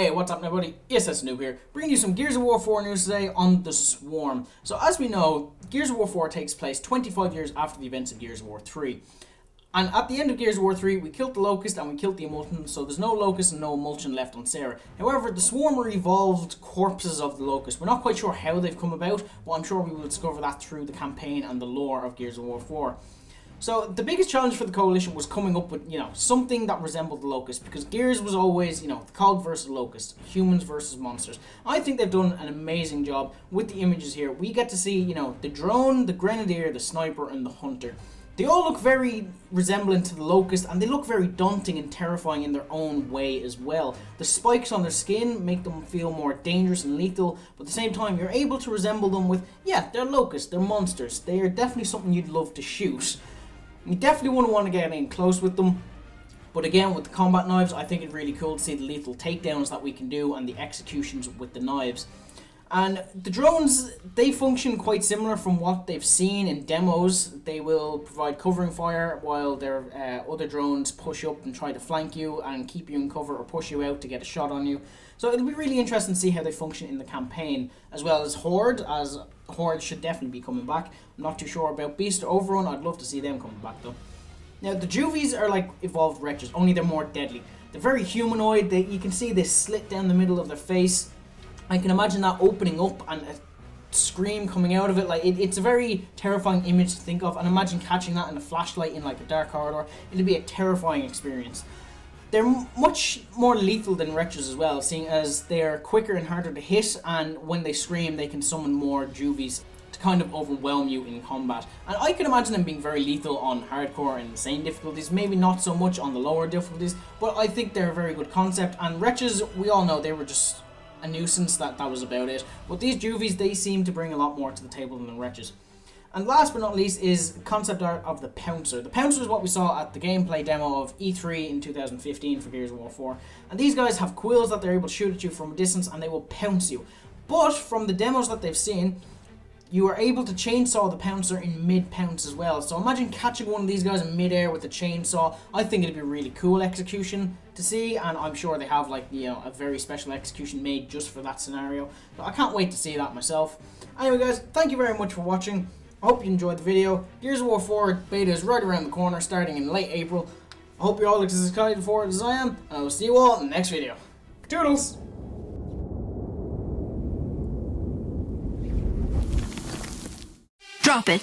Hey, what's up everybody? Yes, that's Noob here, bringing you some Gears of War 4 news today on the Swarm. So as we know, Gears of War 4 takes place 25 years after the events of Gears of War 3. And at the end of Gears of War 3, we killed the Locust and we killed the Emulsion, so there's no Locust and no Emulsion left on Sarah. However, the Swarm are evolved corpses of the Locust. We're not quite sure how they've come about, but I'm sure we will discover that through the campaign and the lore of Gears of War 4. So the biggest challenge for the Coalition was coming up with, something that resembled the Locust, because Gears was always, the Cog versus Locust, humans versus monsters. I think they've done an amazing job with the images here. We get to see, the drone, the grenadier, the sniper, and the hunter. They all look very resemblant to the Locust, and they look very daunting and terrifying in their own way as well. The spikes on their skin make them feel more dangerous and lethal, but at the same time, you're able to resemble them with, they're Locusts, they're monsters. They are definitely something you'd love to shoot. You definitely wouldn't want to get in close with them. But again, with the combat knives, I think it's really cool to see the lethal takedowns that we can do and the executions with the knives. And the drones, they function quite similar from what they've seen in demos. They will provide covering fire while their other drones push up and try to flank you and keep you in cover or push you out to get a shot on you. So it'll be really interesting to see how they function in the campaign, as well as Horde, as Horde should definitely be coming back. I'm not too sure about Beast or Overrun. I'd love to see them coming back though. Now the Juvies are like evolved wretches, only they're more deadly. They're very humanoid. You can see this slit down the middle of their face. I can imagine that opening up and a scream coming out of it. It's a very terrifying image to think of, and imagine catching that in a flashlight in like a dark corridor. It'd be a terrifying experience. They're much more lethal than wretches as well, seeing as they're quicker and harder to hit, and when they scream they can summon more Juvies to kind of overwhelm you in combat. And I can imagine them being very lethal on hardcore and insane difficulties, maybe not so much on the lower difficulties, but I think they're a very good concept. And wretches, we all know they were just a nuisance, that was about it. But these Juvies, they seem to bring a lot more to the table than the wretches. And last but not least is concept art of the Pouncer. The Pouncer is what we saw at the gameplay demo of E3 in 2015 for Gears of War 4. And these guys have quills that they're able to shoot at you from a distance and they will pounce you. But from the demos that they've seen, you are able to chainsaw the Pouncer in mid-pounce as well. So imagine catching one of these guys in mid-air with a chainsaw. I think it'd be a really cool execution to see, and I'm sure they have a very special execution made just for that scenario. So I can't wait to see that myself. Anyway guys, thank you very much for watching. I hope you enjoyed the video. Gears of War 4 beta is right around the corner, starting in late April. I hope you're all as excited for it as I am, and I will see you all in the next video. Toodles! Drop it.